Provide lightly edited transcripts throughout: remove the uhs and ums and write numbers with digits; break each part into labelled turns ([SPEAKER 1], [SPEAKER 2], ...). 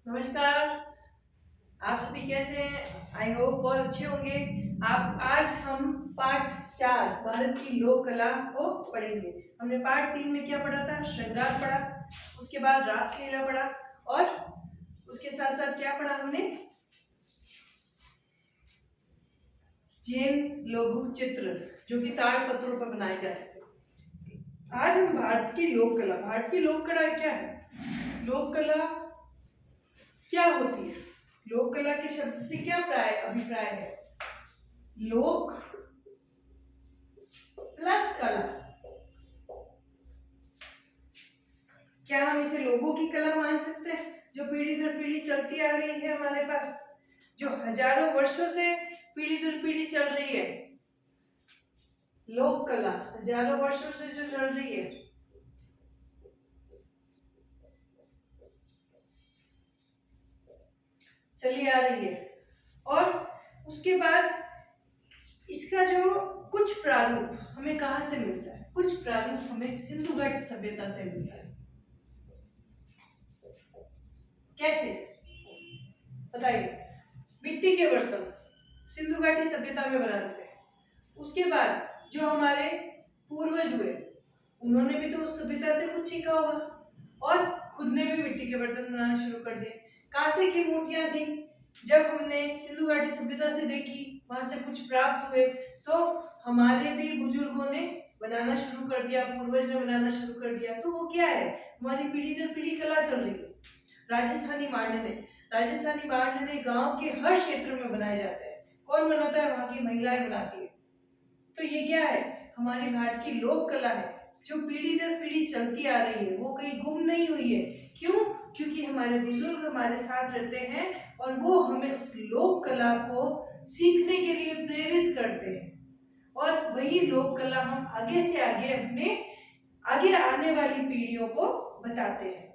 [SPEAKER 1] नमस्कार। आप सभी कैसे हैं? आई होप बहुत अच्छे होंगे। आप आज हम पाठ 4 भारत की लोक कला को पढ़ेंगे। हमने पाठ 3 में क्या पढ़ा था? श्रृंगार पढ़ा, उसके बाद रासलीला पढ़ा और उसके साथ साथ क्या पढ़ा हमने? जैन लघु चित्र जो कि ताड़पत्रों पर बनाए जाते थे। आज हम भारत की लोक कला, भारत की लोक कला क्या है? लोक कला क्या होती है? लोक कला के शब्द से क्या अभिप्राय है? लोक प्लस कला। क्या हम इसे लोगों की कला मान सकते हैं जो पीढ़ी दर पीढ़ी चलती आ रही है हमारे पास, जो हजारों वर्षों से पीढ़ी दर पीढ़ी चल रही है? लोक कला हजारों वर्षों से जो चल रही है, चली आ रही है। और उसके बाद इसका जो कुछ प्रारूप हमें कहां से मिलता है? कुछ प्रारूप हमें सिंधु घाटी सभ्यता से मिलता है। कैसे बताइए? मिट्टी के बर्तन सिंधु घाटी सभ्यता में बनाते थे। उसके बाद जो हमारे पूर्वज हुए उन्होंने भी तो उस सभ्यता से कुछ सीखा होगा और खुद ने भी मिट्टी के बर्तन बनाना शुरू कर दिए। कांसे की मूर्तियां थी, जब हमने सिंधु घाटी सभ्यता से देखी, वहां से कुछ प्राप्त हुए, तो हमारे भी बुजुर्गों ने बनाना शुरू कर दिया, पूर्वज ने बनाना शुरू कर दिया। तो वो क्या है? हमारी पीढ़ी दर पीढ़ी कला चल रही है। राजस्थानी मांडने, राजस्थानी मांडने गांव के हर क्षेत्र में बनाए जाते हैं। कौन बनाता है? वहां की महिलाएं बनाती है। तो ये क्या है? हमारी भारत की लोक कला है जो पीढ़ी दर पीढ़ी चलती आ रही है, वो कहीं गुम नहीं हुई है। क्यों? क्योंकि हमारे बुजुर्ग हमारे साथ रहते हैं और वो हमें उस लोक कला को सीखने के लिए प्रेरित करते हैं और वही लोक कला हम आगे से आगे अपने आगे आने वाली पीढ़ियों को बताते हैं।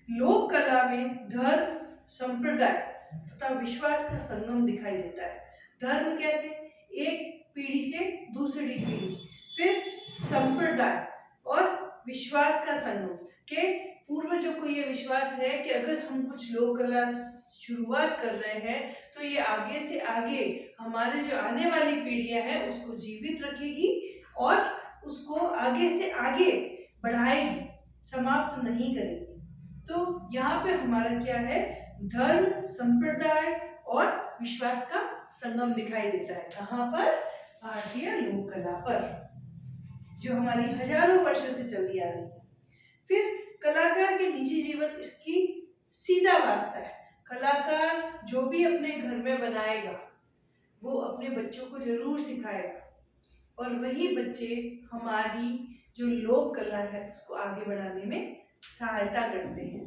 [SPEAKER 1] लोक कला में धर्म, संप्रदाय तथा विश्वास का संगम दिखाई देता है। धर्म कैसे? एक पीढ़ी से दूसरी पीढ़ी, फिर संप्रदाय और विश्वास का संगम के पूर्वजों को ये विश्वास है कि अगर हम कुछ लोक कला शुरुआत कर रहे हैं तो ये आगे से आगे हमारे जो आने वाली पीढ़ियां हैं उसको जीवित रखेगी और उसको आगे से आगे बढ़ाएगी, समाप्त नहीं करेगी। तो यहाँ पे हमारा क्या है? धर्म, संप्रदाय और विश्वास का संगम दिखाई देता है। कहाँ पर? भारतीय लोक कला पर, जो हमारी हजारों वर्षों से चलती आ रही है। फिर कलाकार के निजी जीवन इसकी सीधा वास्ता है। कलाकार जो भी अपने घर में बनाएगा वो अपने बच्चों को जरूर सिखाएगा और वही बच्चे हमारी जो लोक कला है उसको आगे बढ़ाने में सहायता करते हैं।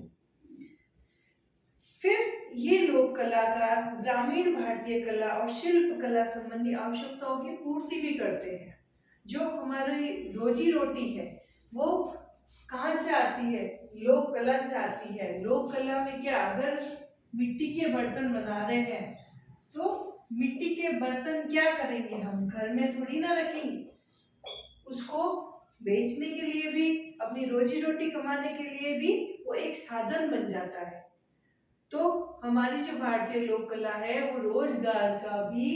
[SPEAKER 1] फिर ये लोक कलाकार ग्रामीण भारतीय कला और शिल्प कला संबंधी आवश्यकताओं की पूर्ति भी करते हैं। जो हमारी रोजी रोटी है वो कहाँ से आती है? लोक कला से आती है। लोक कला में क्या, अगर मिट्टी के बर्तन बना रहे हैं तो मिट्टी के बर्तन क्या करेंगे? हम घर में थोड़ी ना रखेंगे, उसको बेचने के लिए भी, अपनी रोजी रोटी कमाने के लिए भी वो एक साधन बन जाता है। तो हमारी जो भारतीय लोक कला है वो रोजगार का भी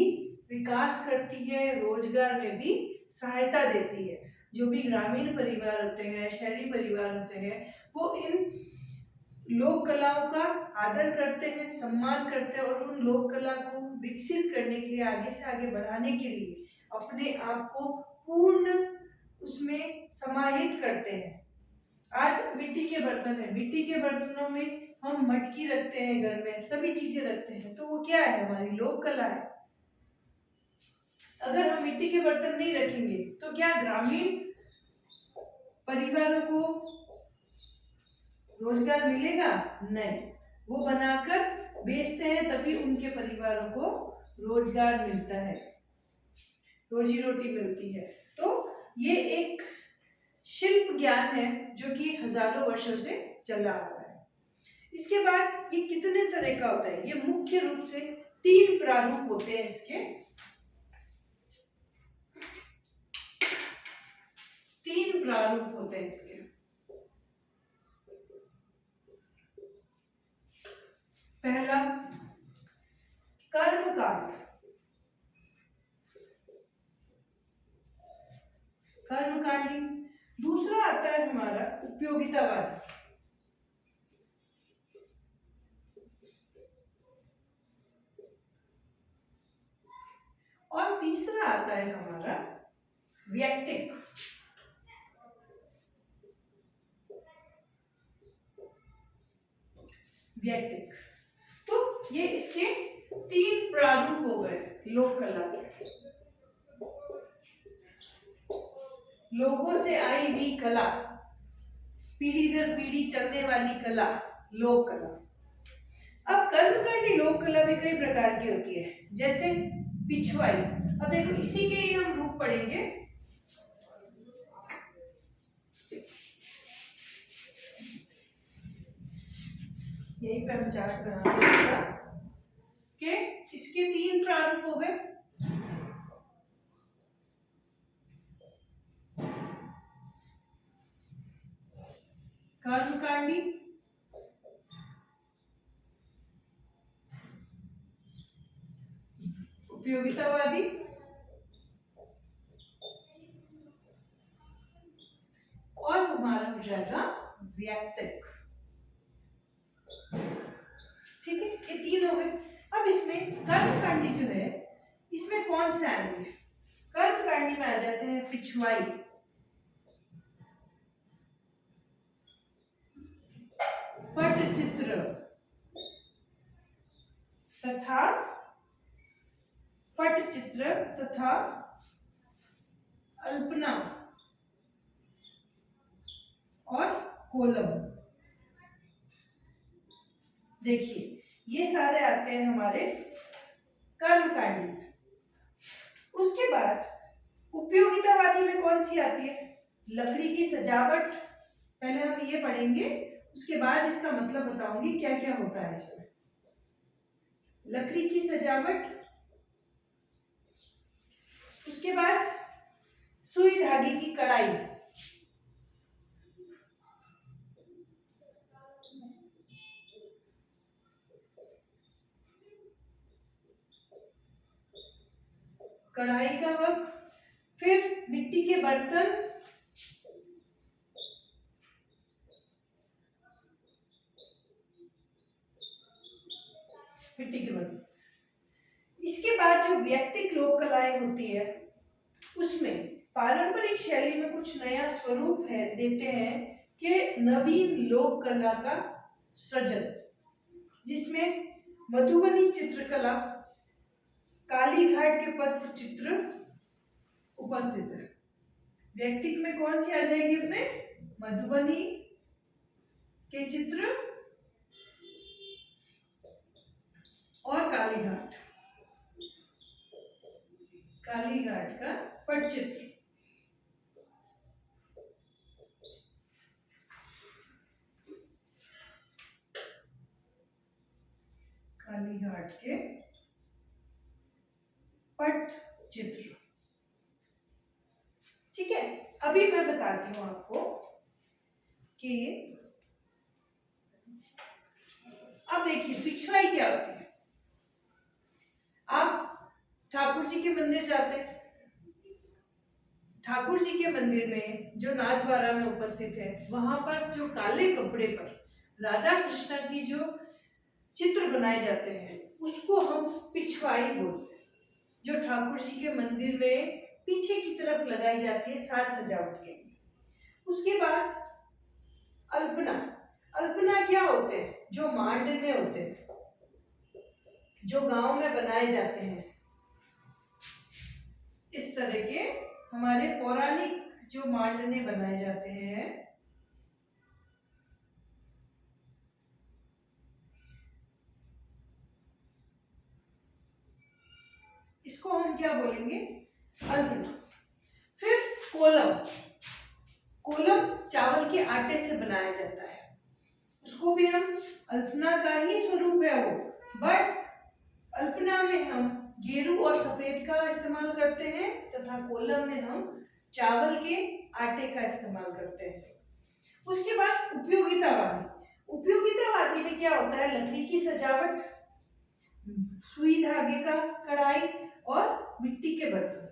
[SPEAKER 1] विकास करती है, रोजगार में भी सहायता देती है। जो भी ग्रामीण परिवार होते हैं, शहरी परिवार होते हैं, वो इन लोक कलाओं का आदर करते हैं, सम्मान करते हैं और उन लोक कला को विकसित करने के लिए, आगे से आगे बढ़ाने के लिए अपने आप को पूर्ण उसमें समाहित करते हैं। आज मिट्टी के बर्तन है, मिट्टी के बर्तनों में हम मटकी रखते हैं, घर में सभी चीजें रखते हैं, तो वो क्या है? हमारी लोक कला है। अगर हम मिट्टी के बर्तन नहीं रखेंगे तो क्या ग्रामीण परिवारों को रोजगार मिलेगा? नहीं। वो बनाकर बेचते हैं तभी उनके परिवारों को रोजगार मिलता है, रोजी रोटी मिलती है। तो ये एक शिल्प ज्ञान है जो कि हजारों वर्षों से चला आ रहा है। इसके बाद ये कितने तरह का होता है? ये मुख्य रूप से 3 प्रारूप होते हैं इसके। 3 प्रारूप होते हैं इसके। पहला कर्मकांड, कर्मकांडी। दूसरा आता है हमारा उपयोगितावादी, और तीसरा आता है हमारा व्यक्तिक। व्यक्तिक, तो ये इसके 3 प्रारूप हो गए लोक कला के। लोगों से आई हुई कला, पीढ़ी दर पीढ़ी चलने वाली कला, लोक कला। अब कर्मकांडी लोक कला भी कई प्रकार की होती है, जैसे पिछवाई। अब देखो इसी के ही हम रूप पढ़ेंगे। यही पे हम चार्ट बना देंगे कि इसके 3 प्रारूप हो गए। कर्मकांडी, उपयोगितावादी और हमारा हो जाएगा व्यक्तिक। ठीक है, ये 3 हो गए। अब इसमें कर्मकांडी जो है, इसमें कौन से आएंगे? कर्मकांडी में आ जाते हैं पिछवाई, पटचित्र तथा पटचित्र तथा अल्पना और कोलम। देखिए ये सारे आते हैं हमारे कर्मकांडी में। उसके बाद उपयोगितावादी में कौन सी आती है? लकड़ी की सजावट। पहले हम ये पढ़ेंगे, उसके बाद इसका मतलब बताऊंगी क्या क्या होता है इसमें। लकड़ी की सजावट, उसके बाद सुई धागे की कढ़ाई, कढ़ाई का वर्क, फिर मिट्टी के बर्तन, मिट्टी के बर्तन। इसके बाद जो व्यक्तिक लोक कलाएं होती है, उसमें पारंपरिक शैली में कुछ नया स्वरूप है देते हैं कि नवीन लोक कला का सृजन, जिसमें मधुबनी चित्रकला, कालीघाट के पत्र चित्र उपस्थित है। व्यक्तिक में कौन सी आ जाएगी अपने? मधुबनी के चित्र और कालीघाट, कालीघाट का पटचित्र। कालीघाट के पटचित्र। ठीक है, अभी मैं बताती हूँ आपको कि अब देखिए पिछवाई क्या होती है। आप ठाकुर जी के मंदिर जाते हैं, ठाकुर जी के मंदिर में जो नाथद्वारा में उपस्थित है, वहां पर जो काले कपड़े पर राधा कृष्ण की जो चित्र बनाए जाते हैं, उसको हम पिछवाई बोलते हैं, जो ठाकुर जी के मंदिर में पीछे की तरफ लगाई जाती है साज सजावट के लिए। उसके बाद अल्पना। अल्पना क्या होते हैं? जो मांडने होते हैं, जो गांव में बनाए जाते हैं। इस तरह के हमारे पौराणिक जो मांडने बनाए जाते हैं, इसको हम क्या बोलेंगे? अल्पना। फिर कोलम। कोलम चावल के आटे से बनाया जाता है, उसको भी हम, अल्पना का ही स्वरूप है वो, बट अल्पना में हम गेरू और सफेद का इस्तेमाल करते हैं तथा कोलम में हम चावल के आटे का इस्तेमाल करते हैं। उसके बाद उपयोगितावादी। उपयोगितावादी में क्या होता है, लकड़ी की सजावट, सुई धागे का कढ़ाई और मिट्टी के बर्तन।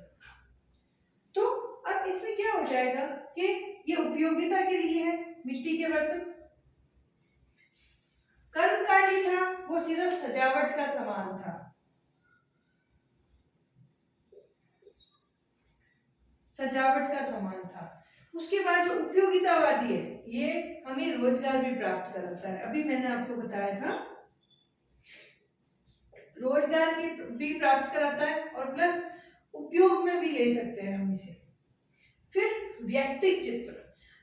[SPEAKER 1] तो अब इसमें क्या हो जाएगा कि ये उपयोगिता के लिए है मिट्टी के बर्तन। कर्मकांडी था वो सिर्फ सजावट का सामान था, सजावट का सामान था। उसके बाद जो उपयोगितावादी है ये हमें रोजगार भी प्राप्त कराता है। अभी मैंने आपको बताया था रोजगार की भी प्राप्त कराता है और प्लस उपयोग में भी ले सकते हैं हम इसे। फिर व्यक्तिक चित्र,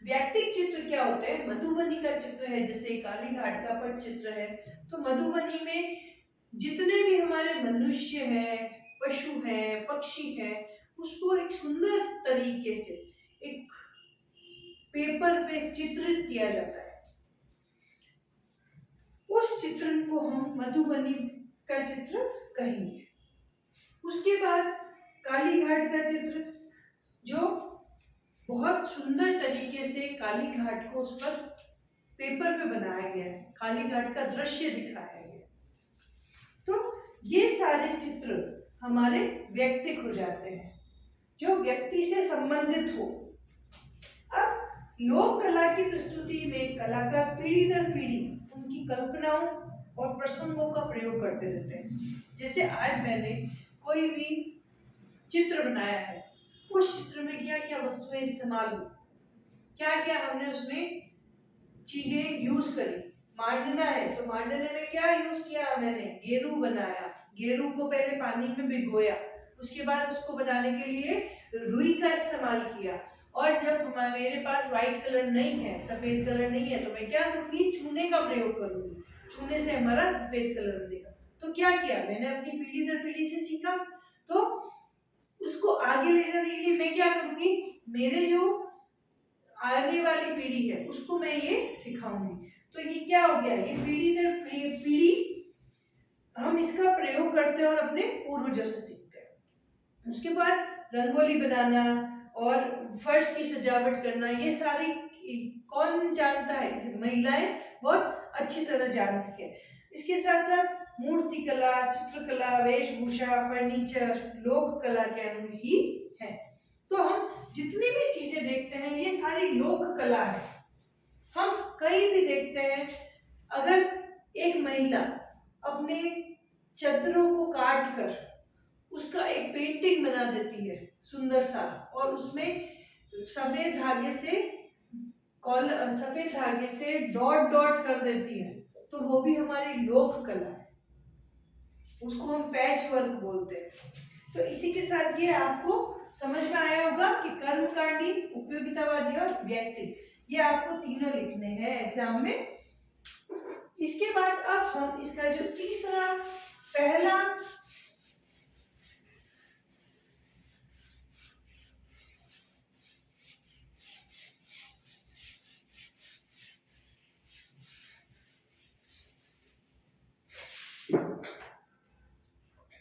[SPEAKER 1] व्यक्तिक चित्र क्या होते हैं, मधुबनी का चित्र है, जैसे काली घाट का पटचित्र है। तो मधुबनी में जितने भी हमारे मनुष्य हैं, पशु हैं, पक्षी हैं, उसको एक सुंदर तरीके से एक पेपर पे चित्रित किया जाता है। उस चित्र को हम मधुबनी का चित्र कहेंगे। उसके बाद काली घाट का चित्र, जो बहुत सुंदर तरीके से काली घाट को उस पर पेपर पे बनाया गया है, काली घाट का दृश्य दिखाया गया। तो ये सारे चित्र हमारे व्यक्तिक हो जाते हैं, जो व्यक्ति से संबंधित हो। अब लोक कला की प्रस्तुति में कलाकार पीढ़ी दर पीढ़ी उनकी कल्पनाओं और प्रसंगों का प्रयोग करते रहते हैं। जैसे आज मैंने कोई भी चित्र बनाया है, उस चित्र में क्या क्या वस्तुएं इस्तेमाल हुई, क्या क्या हमने उसमें चीजें यूज करी। मांडना है तो मांडने में क्या यूज किया, मैंने गेरू बनाया, गेरू को पहले पानी में भिगोया, उसके बाद उसको बनाने के लिए रुई का इस्तेमाल किया। और जब मेरे पास व्हाइट कलर नहीं है, सफेद कलर नहीं है, तो मैं क्या करूंगी, चूने का प्रयोग करूंगी, चूने से हमारा सफेद कलर बनेगा। तो क्या किया, मैंने अपनी पीढ़ी दर पीढ़ी से सीखा, तो उसको आगे ले जाने के लिए मैं क्या करूंगी, मेरे जो आने वाली पीढ़ी है उसको मैं ये सिखाऊंगी। तो ये क्या हो गया, ये पीढ़ी दर पीढ़ी हम इसका प्रयोग करते हैं और अपने पूर्वजों से सीखते हैं। उसके बाद रंगोली बनाना और फर्श की सजावट करना, ये सारी कौन जानता है, महिलाएं बहुत अच्छी तरह जानती है। इसके साथ साथ मूर्ति कला, चित्रकला, वेशभूषा, फर्नीचर लोक कला के अंग ही है। तो हम जितनी भी चीजें देखते हैं ये सारी लोक कला है। हम कहीं भी देखते हैं, अगर एक महिला अपने चद्दरों को काट कर उसका एक पेंटिंग बना देती है सुंदर सा, और उसमें सफेद धागे से डॉट डॉट कर देती है, तो वो भी हमारी लोक कला है, उसको हम पैच वर्क बोलते हैं। तो इसी के साथ ये आपको समझ में आया होगा कि कर्मकांडी, उपयोगितावादी और व्यक्ति, ये आपको तीनों लिखने हैं एग्जाम में। इसके बाद अब हम इसका जो तीसरा पहला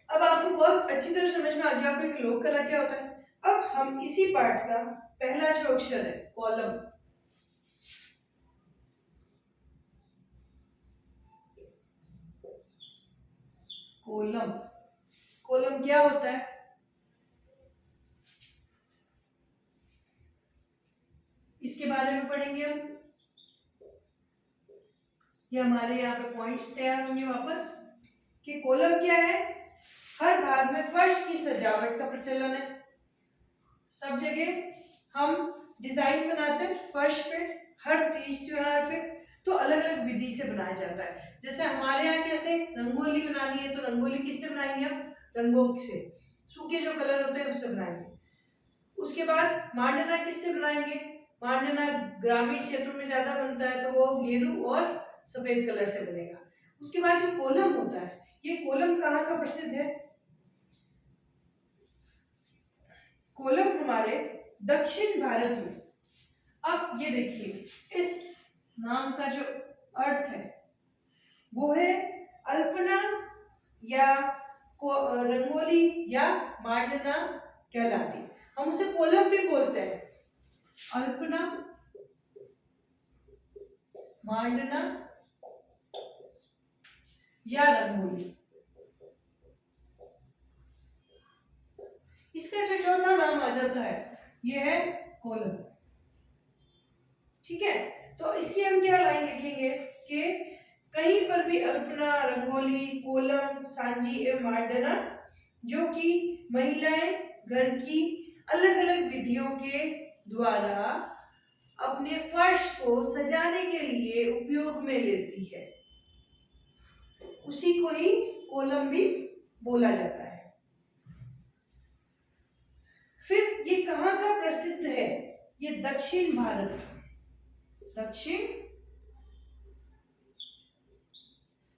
[SPEAKER 1] अब आपको बहुत अच्छी तरह समझ में आ गया आपको कि लोक कला क्या होता है। अब हम इसी पार्ट का पहला जो अक्षर है कॉलम, कोलम, कोलम क्या होता है, इसके बारे में पढ़ेंगे हम। ये हमारे यहाँ पे पॉइंट्स तैयार होंगे वापस कि कोलम क्या है। हर भाग में फर्श की सजावट का प्रचलन है, सब जगह हम डिजाइन बनाते हैं फर्श पे, हर तीज त्योहार पे तो अलग अलग विधि से बनाया जाता है। जैसे हमारे यहाँ कैसे रंगोली बनानी है, तो रंगोली किससे बनाएंगे हम, रंगों से, सूखे जो कलर होते हैं उससे बनाएंगे। उसके बाद मांडना किससे बनाएंगे, मांडना ग्रामीण क्षेत्रों में ज्यादा बनता है, तो वो गेरू और सफेद कलर से बनेगा। उसके बाद जो कोलम होता है, ये कोलम कहाँ का प्रसिद्ध है, कोलम हमारे दक्षिण भारत में। अब ये देखिए इस नाम का जो अर्थ है वो है अल्पना या रंगोली या मांडना कहलाती है, हम उसे कोलम भी बोलते हैं। अल्पना, मांडना या रंगोली। इसका जो चौथा नाम आ जाता है ये है कोलम। ठीक है, तो इसकी हम क्या लाइन लिखेंगे कि कहीं पर भी अल्पना, रंगोली, कोलम, सांजी एवं मांडना जो कि महिलाएं घर की अलग अलग विधियों के द्वारा अपने फर्श को सजाने के लिए उपयोग में लेती है, उसी को ही कोलम भी बोला जाता है। फिर ये कहाँ का प्रसिद्ध है? ये दक्षिण भारत,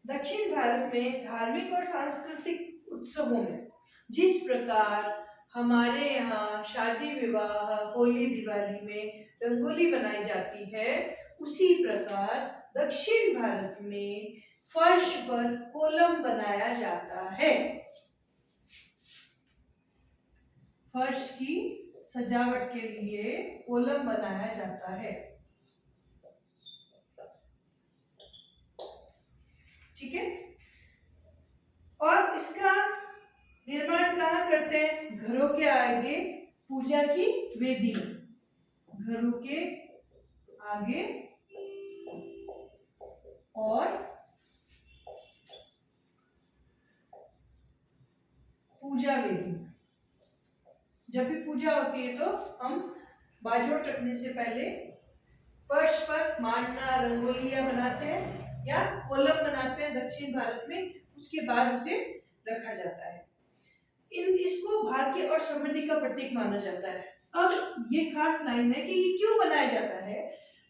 [SPEAKER 1] दक्षिण भारत में धार्मिक और सांस्कृतिक उत्सवों में जिस प्रकार हमारे यहाँ शादी विवाह, होली, दिवाली में रंगोली बनाई जाती है, उसी प्रकार दक्षिण भारत में फर्श पर कोलम बनाया जाता है। फर्श की सजावट के लिए कोलम बनाया जाता है। ठीक है, और इसका निर्माण कहाँ करते हैं? घरों के आगे पूजा की वेदी, घरों के आगे और पूजा वेदी। जब भी पूजा होती है तो हम बाजोट रखने से पहले फर्श पर मांडना, रंगोलियां बनाते हैं या कोलम बनाते हैं दक्षिण भारत में, उसके बाद उसे रखा जाता है। इसको भाग्य और समृद्धि का प्रतीक माना जाता है। अब ये खास लाइन है कि ये क्यों बनाया जाता है,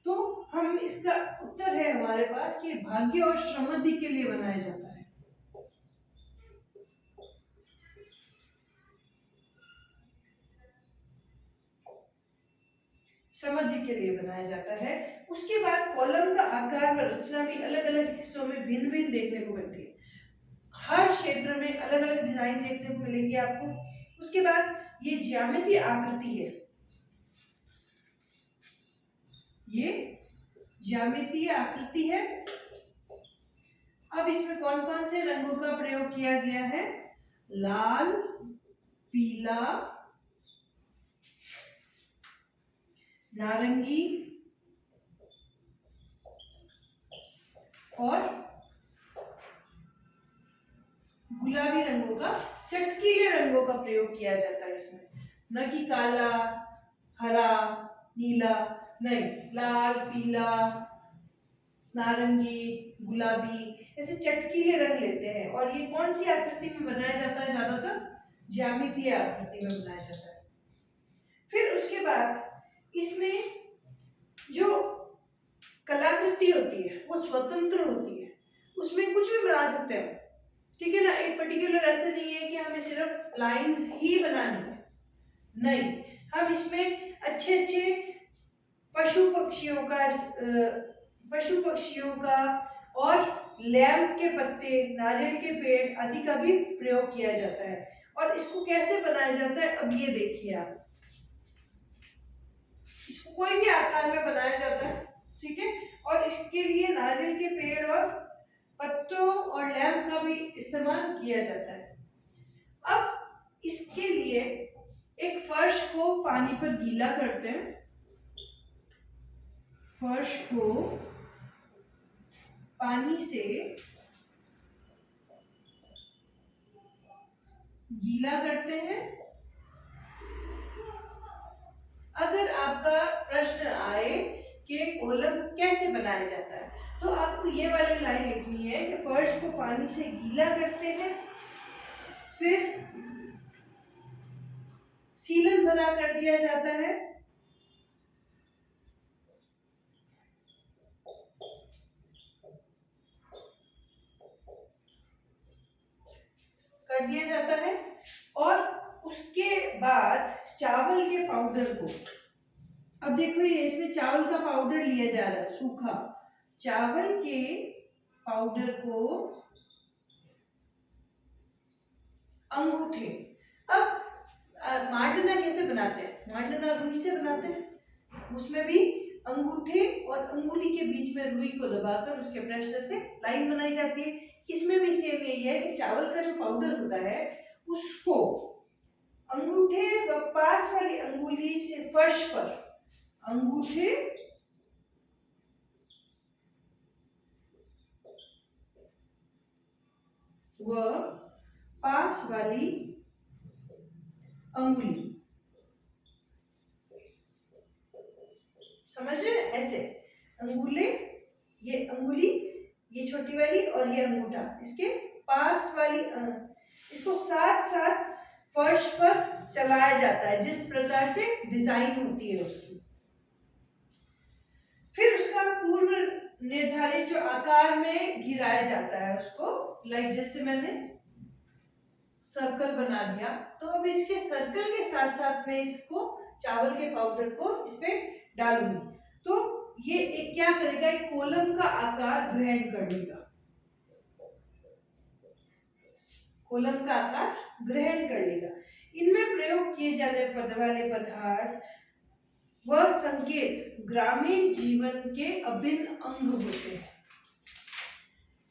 [SPEAKER 1] तो हम इसका उत्तर है हमारे पास कि भाग्य और समृद्धि के लिए बनाया जाता है। समृद्धि के लिए बनाया जाता है। उसके बाद कॉलम का आकार व रचना भी अलग अलग हिस्सों में भिन्न भिन्न देखने को मिलती है। हर क्षेत्र में अलग अलग डिजाइन देखने को मिलेंगे आपको। उसके बाद ये ज्यामितीय आकृति है, ये ज्यामितीय आकृति है। अब इसमें कौन कौन से रंगों का प्रयोग किया गया है? लाल, पीला, नारंगी और गुलाबी रंगों का, चटकीले रंगों का प्रयोग किया जाता है इसमें। न कि काला, हरा, नीला, नहीं, लाल, पीला, नारंगी, गुलाबी, ऐसे चटकीले रंग लेते हैं। और ये कौन सी आकृति में बनाया जाता है? ज्यादातर ज्यामितीय आकृति में बनाया जाता है। फिर उसके बाद इसमें जो कलाकृति होती है वो स्वतंत्र होती है, उसमें कुछ भी बना सकते हैं। ठीक है ना, एक पर्टिकुलर ऐसे नहीं है कि हमें सिर्फ लाइंस ही बनानी है, नहीं, हम इसमें अच्छे अच्छे पशु पक्षियों का और लैम्प के पत्ते, नारियल के पेड़ आदि का भी प्रयोग किया जाता है। और इसको कैसे बनाया जाता है, अब ये देखिए आप, इसको कोई भी आकार में बनाया जाता है। ठीक है, और इसके लिए नारियल के पेड़ और पत्तों और लैम्प का भी इस्तेमाल किया जाता है। अब इसके लिए एक फर्श को पानी पर गीला करते हैं, फर्श को पानी से गीला करते हैं। अगर आपका प्रश्न आए कि कोलम कैसे बनाया जाता है, तो आपको ये वाली लाइन लिखनी है कि फर्श को पानी से गीला करते हैं, फिर सीलन बना कर दिया जाता है, और उसके बाद चावल के पाउडर को, अब देखो ये इसमें चावल का पाउडर लिया जा रहा है, सूखा चावल के पाउडर को अंगूठे। अब मांडना कैसे बनाते हैं? मांडना रुई से बनाते हैं, उसमें भी अंगूठे और अंगुली के बीच में रुई को दबाकर उसके प्रेशर से लाइन बनाई जाती है। इसमें भी सेम यही है कि चावल का जो पाउडर होता है उसको अंगूठे व पास वाली अंगुली से फर्श पर अंगूठे व पास वाली अंगुली, समझ रहे हैं? ऐसे अंगुले, ये अंगुली, ये छोटी वाली और ये अंगूठा, इसके पास वाली इसको साथ साथ फर्श पर चलाया जाता है जिस प्रकार से डिजाइन होती है उसकी। फिर उसका पूर्व निर्धारित जो आकार में घिराया जाता है उसको, लाइक जैसे मैंने सर्कल बना दिया, तो अब इसके सर्कल के साथ साथ मैं इसको चावल के पाउडर को इसमें डालूंगी, तो ये एक क्या करेगा, एक कोलम का आकार ग्रहण कर लेगा, कोलम का आकार ग्रहण कर लेगा। इनमें प्रयोग किए जाने वाले पदार्थ व संकेत ग्रामीण जीवन के अभिन्न अंग होते हैं।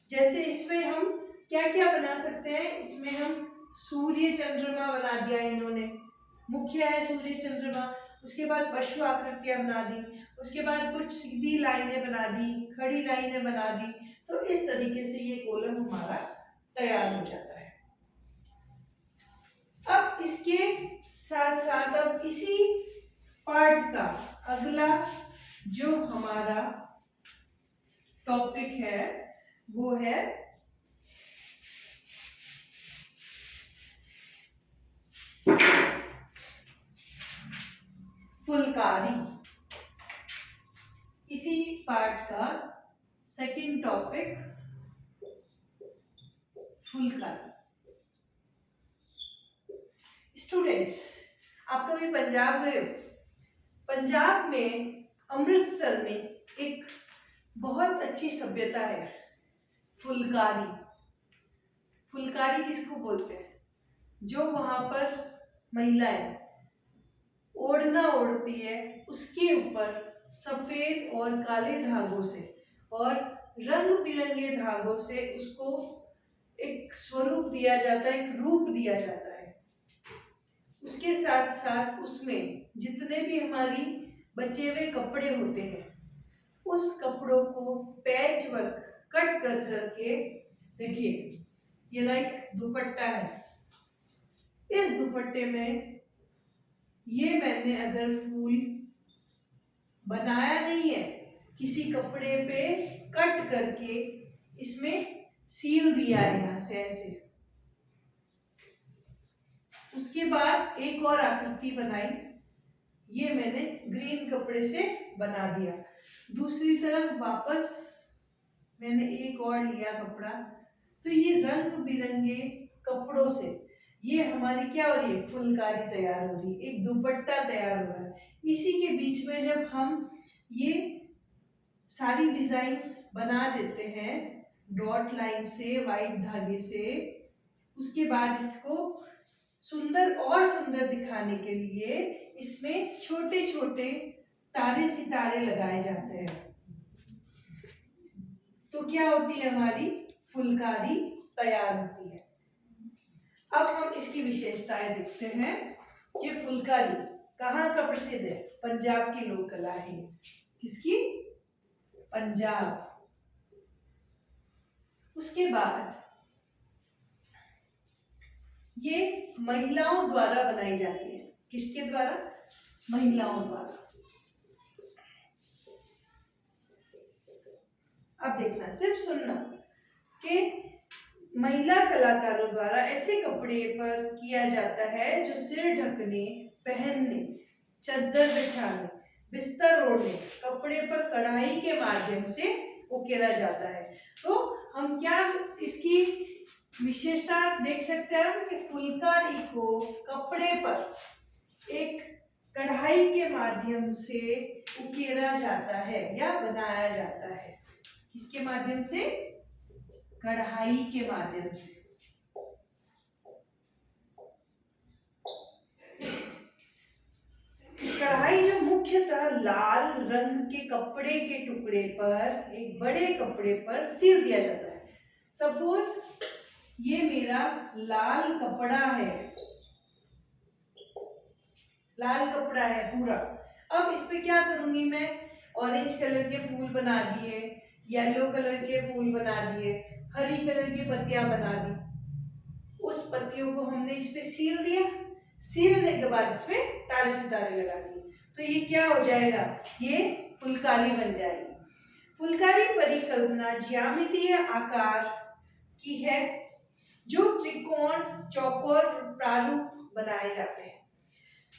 [SPEAKER 1] जैसे इसमें हम क्या क्या बना सकते हैं, इसमें हम सूर्य चंद्रमा बना दिया इन्होंने, मुख्य है सूर्य चंद्रमा, उसके बाद पशु आकृतियां बना दी, उसके बाद कुछ सीधी लाइनें बना दी, खड़ी लाइनें बना दी, तो इस तरीके से ये कॉलम हमारा तैयार हो जाता है। अब इसके साथ साथ अब इसी पार्ट का अगला जो हमारा टॉपिक है वो है फुलकारी। इसी पार्ट का सेकंड टॉपिक फुलकारी। स्टूडेंट्स, आप कभी पंजाब गए हो? पंजाब में अमृतसर में एक बहुत अच्छी सभ्यता है फुलकारी। फुलकारी किसको बोलते हैं? जो वहां पर महिलाएं ओढ़ना ओढ़ती है, उसके ऊपर सफेद और काले धागों से और रंग बिरंगे धागों से उसको एक स्वरूप दिया जाता है, एक रूप दिया जाता है। उसके साथ साथ उसमें जितने भी हमारी बचे हुए कपड़े होते हैं, उस कपड़ों को पैच वर्क कट कर करके, देखिए ये लाइक दुपट्टा है, इस दुपट्टे में ये मैंने अगर फूल बनाया नहीं है, किसी कपड़े पे कट करके इसमें सील दिया है यहां से ऐसे। उसके बाद एक और आकृति बनाई, ये मैंने ग्रीन कपड़े से बना दिया। दूसरी तरफ वापस मैंने एक और लिया कपड़ा, तो ये रंग बिरंगे कपड़ों से ये हमारी क्या हो रही है, फुलकारी तैयार हो रही है, एक दुपट्टा तैयार हो रहा है। इसी के बीच में जब हम ये सारी डिजाइन्स बना देते हैं डॉट लाइन से, वाइट धागे से, उसके बाद इसको सुंदर और सुंदर दिखाने के लिए इसमें छोटे छोटे तारे सितारे लगाए जाते हैं, तो क्या होती है, हमारी फुलकारी तैयार होती है। अब हम इसकी विशेषताएं देखते हैं कि फुलकारी कहाँ का प्रसिद्ध है। पंजाब की लोक कला है। किसकी? पंजाब। उसके बाद ये महिलाओं द्वारा बनाई जाती है। किसके द्वारा? महिलाओं द्वारा। अब देखना, सिर्फ सुनना कि महिला कलाकारों द्वारा ऐसे कपड़े पर किया जाता है जो सिर ढकने, पहनने, चद्दर बिछाने, बिस्तर ओढ़ने, कपड़े पर कढ़ाई के माध्यम से उकेरा जाता है। तो हम क्या इसकी विशेषता देख सकते हैं कि फुलकारी को कपड़े पर एक कढ़ाई के माध्यम से उकेरा जाता है या बनाया जाता है। किसके माध्यम से? कढ़ाई के माध्यम से। कढ़ाई जो मुख्यतः लाल रंग के कपड़े के टुकड़े पर, एक बड़े कपड़े पर सिल दिया जाता है। सपोज ये मेरा लाल कपड़ा है, लाल कपड़ा है पूरा। अब इस पे क्या करूंगी मैं, ऑरेंज कलर के फूल बना दिए, येलो कलर के फूल बना दिए, हरी कलर की पत्तियां बना दी। उस पत्तियों को हमने इस पे सील दिया, सीलने के बाद इसमें तारे सितारे लगा दिए, तो ये क्या हो जाएगा, ये फुलकारी बन जाएगी। फुलकारी परिकल्पना ज्यामितीय आकार की है, जो त्रिकोण, चौकोर प्रारूप बनाए जाते हैं,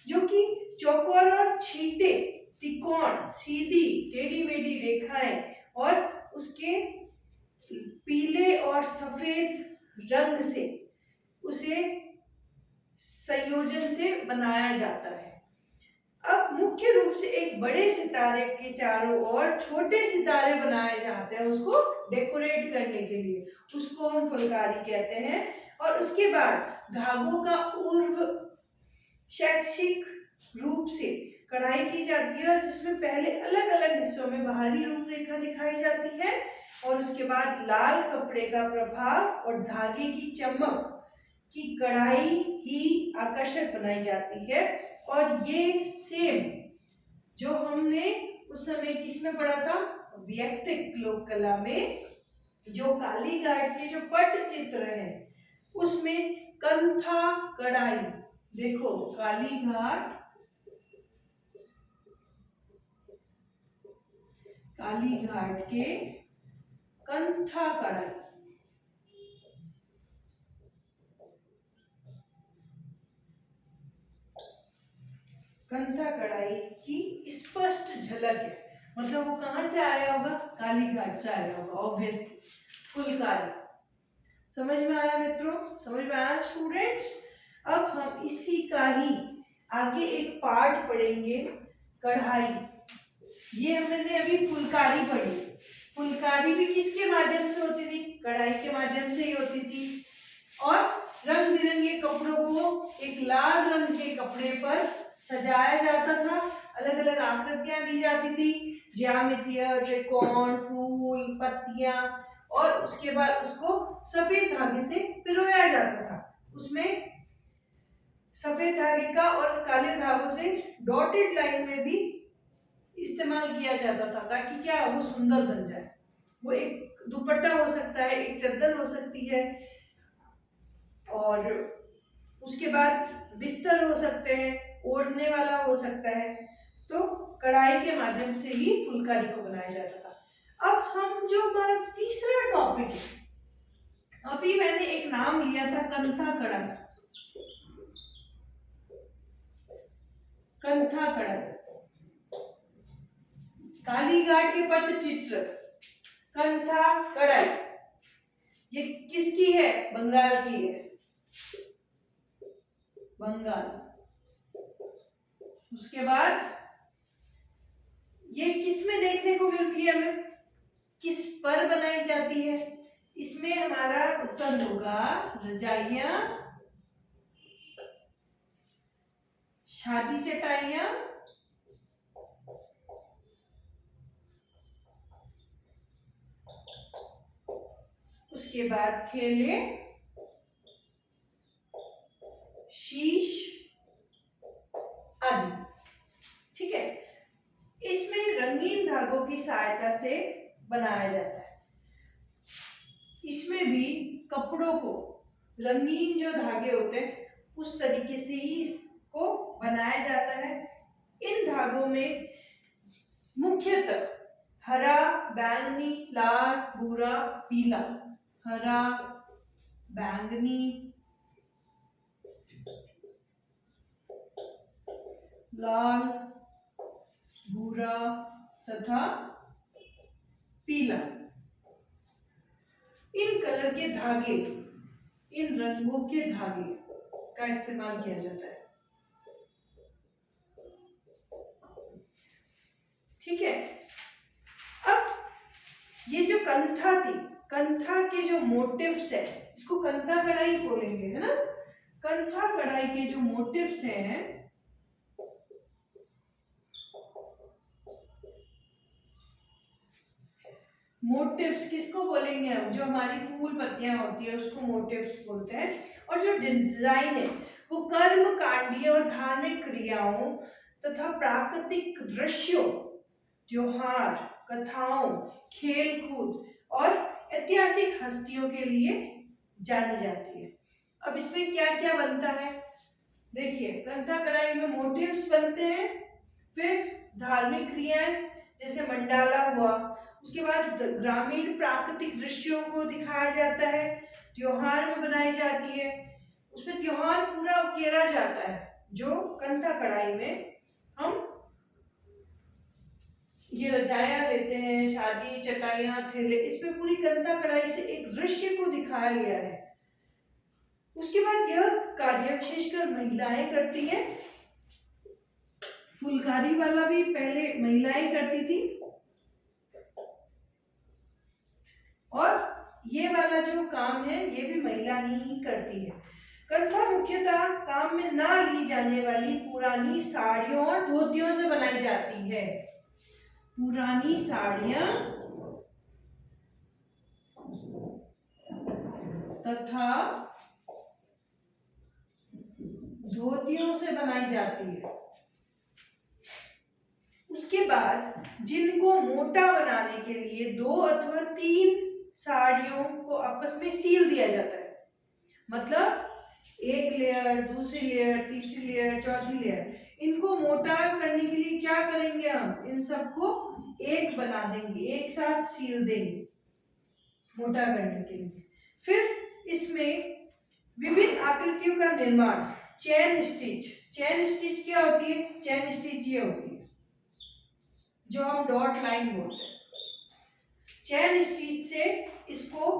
[SPEAKER 1] जो कि चौकोर और छींटे, त्रिकोण, सीधी टेढ़ी मेढ़ी रेखाएं और उसके पीले और सफेद रंग से उसे संयोजन से बनाया जाता है। अब मुख्य रूप से एक बड़े सितारे के चारों ओर छोटे सितारे बनाए जाते हैं, उसको डेकोरेट करने के लिए, उसको हम फुलकारी कहते हैं। और उसके बाद धागों का पूर्व शैक्षिक रूप से कढ़ाई की जाती है, जिसमें पहले अलग अलग हिस्सों में बाहरी रूपरेखा दिखाई जाती है और उसके बाद लाल कपड़े का प्रभाव और धागे की चमक की कढ़ाई ही आकर्षक बनाई जाती है। और ये सेम जो हमने उस समय किसमें पढ़ा था, वैयक्तिक लोक कला में, जो कालीघाट के जो पट्टचित्र है उसमें कंथा कढ़ाई, देखो कालीघाट, कालीघाट के कंथा कढ़ाई, कंथा कढ़ाई की स्पष्ट झलक है। मतलब वो कहां से आया होगा, कालीघाट से आया होगा ऑब्वियसली, फुलकारी। समझ में आया मित्रों, समझ में आया स्टूडेंट्स। अब हम इसी का ही आगे एक पार्ट पढ़ेंगे, कढ़ाई। ये हमने अभी फुलकारी पढ़ी, फुलकारी भी किसके माध्यम से होती थी, कढ़ाई के माध्यम से ही होती थी। और रंग बिरंगे कपड़ों को एक लाल रंग के कपड़े पर सजाया जाता था, अलग अलग आकृतियां दी जाती थी, ज्यामितीय, त्रिकोण, फूल, पत्तियां, और उसके बाद उसको सफेद धागे से पिरोया जाता था। उसमें सफेद धागे का और काले धागों से डॉटेड लाइन में भी इस्तेमाल किया जाता था, ताकि क्या वो सुंदर बन जाए। वो एक दुपट्टा हो सकता है, एक चादर हो सकती है, और उसके बाद बिस्तर हो सकते हैं, ओढ़ने वाला हो सकता है। तो कढ़ाई के माध्यम से ही फुलकारी को बनाया जाता था। अब हम जो हमारा तीसरा टॉपिक है, अभी मैंने एक नाम लिया था कंथा कढ़ाई, कंथा कढ़ाई, कालीघाट के पट्टचित्र, कंथा कढ़ाई, ये किसकी है, बंगाल की है, बंगाल। उसके बाद ये किस में देखने को मिलती है हमें, किस पर बनाई जाती है, इसमें हमारा उत्तर होगा रजाइयां, शादी चटाइयां, उसके बाद थेले, शीश आदि। ठीक है, इसमें रंगीन धागों की सहायता से बनाया जाता है। इसमें भी कपड़ों को रंगीन जो धागे होते हैं उस तरीके से ही इसको बनाया जाता है। इन धागों में मुख्यतः हरा, बैंगनी, लाल, भूरा, पीला, हरा, बैंगनी, लाल, भूरा तथा पीला, इन कलर के धागे, इन रंगों के धागे का इस्तेमाल किया जाता है। ठीक है, अब ये जो कंथा थी, कंथा के जो मोटिव्स है, इसको कंथा कढ़ाई बोलेंगे, है ना। कंथा कढ़ाई के जो मोटिव्स हैं मोटिव्स किसको बोलेंगे हम? जो हमारी फूल पत्तियां होती है उसको मोटिव्स बोलते हैं। और जो डिजाइन है वो कर्म कांडीय और धार्मिक क्रियाओं तथा प्राकृतिक दृश्यों, त्योहार, कथाओं, खेल कूद और ऐतिहासिक हस्तियों के लिए जानी जाती है। अब इसमें क्या क्या बनता है देखिए, कंथा कढ़ाई में मोटिव्स बनते हैं, फिर धार्मिक क्रियाएं जैसे मंडाला हुआ, उसके बाद ग्रामीण प्राकृतिक दृश्यों को दिखाया जाता है, त्योहार में बनाई जाती है, उसमें त्योहार पूरा उकेरा जाता है जो कंथा कढ़ाई में हम ये रजाया लेते हैं, शादी, चटाइयां, थैले, इसमें पूरी कंथा कढ़ाई से एक दृश्य को दिखाया गया है। उसके बाद यह कार्य विशेषकर महिलाएं करती हैं। फुलकारी वाला भी पहले महिलाएं करती थी और ये वाला जो काम है ये भी महिला ही करती है। कंथा मुख्यतः काम में ना ली जाने वाली पुरानी साड़ियों और धोतियों से बनाई जाती है। पुरानी साड़ियां तथा धोतियों से बनाई जाती है। उसके बाद जिनको मोटा बनाने के लिए 2 अथवा 3 साड़ियों को आपस में सील दिया जाता है, मतलब एक लेयर, दूसरी लेयर, तीसरी लेयर, चौथी लेयर, इनको मोटा करने के लिए क्या करेंगे हम? इन सबको एक बना देंगे, एक साथ सील देंगे मोटा करने के लिए। फिर इसमें विभिन्न आकृतियों का निर्माण, चेन स्टिच। चेन स्टिच क्या होती है? चेन स्टिच ये होती है जो हम डॉट लाइन बोलते हैं। चेन स्टिच से इसको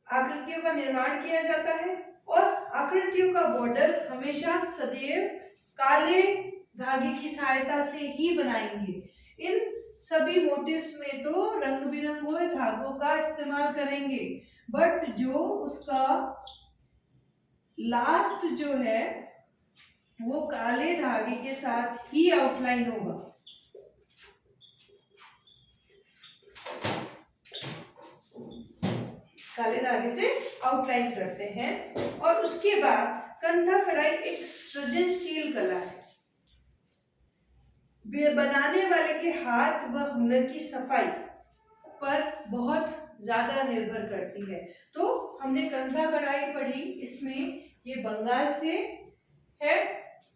[SPEAKER 1] आकृतियों का निर्माण किया जाता है और आकृतियों का बॉर्डर हमेशा सदैव काले धागे की सहायता से ही बनाएंगे। इन सभी मोटिव्स में तो रंग बिरंगे धागों का इस्तेमाल करेंगे, बट जो उसका लास्ट जो है वो काले धागे के साथ ही आउटलाइन होगा। काले धागे से आउटलाइन करते हैं। और उसके बाद कंथा कढ़ाई एक सृजनशील कला है। बनाने वाले के हाथ व हुनर की सफाई पर बहुत ज्यादा निर्भर करती है। तो हमने कंथा कढ़ाई पढ़ी, इसमें ये बंगाल से है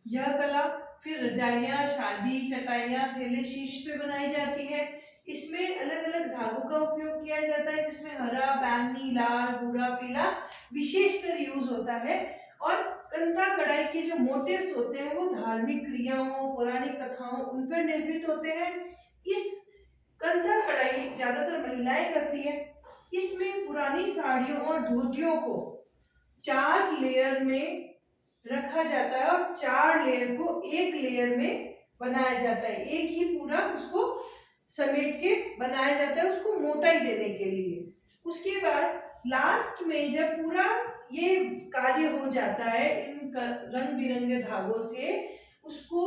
[SPEAKER 1] यह कला। फिर रजाइयां, शादी, चटाइयां, थैले शीश पे बनाई जाती है। इसमें अलग अलग धागों का उपयोग किया जाता है जिसमें हरा, बैंगनी, लाल, भूरा, पीला विशेषकर यूज होता है। और कंथा कढ़ाई के जो मोटिव्स होते हैं वो धार्मिक क्रियाओं, पौराणिक कथाओं उन पर निर्मित होते हैं। इस कंथा कढ़ाई ज्यादातर महिलाएं करती है। इसमें पुरानी साड़ियों और धोतियों को 4 लेयर में रखा जाता है और 4 लेयर को एक लेयर में बनाया जाता है। एक ही पूरा उसको समेट के बनाया जाता है उसको मोटाई देने के लिए। उसके बाद लास्ट में जब पूरा ये कार्य हो जाता है इन रंग बिरंगे धागों से, उसको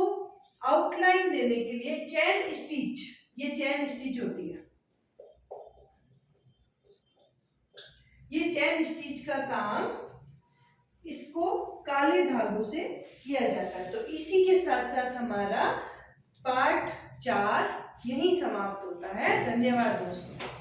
[SPEAKER 1] आउटलाइन देने के लिए चेन स्टिच, ये चेन स्टिच होती है। ये चेन स्टिच का काम इसको काले धागों से किया जाता है। तो इसी के साथ साथ हमारा पार्ट 4 यही समाप्त होता है। धन्यवाद दोस्तों।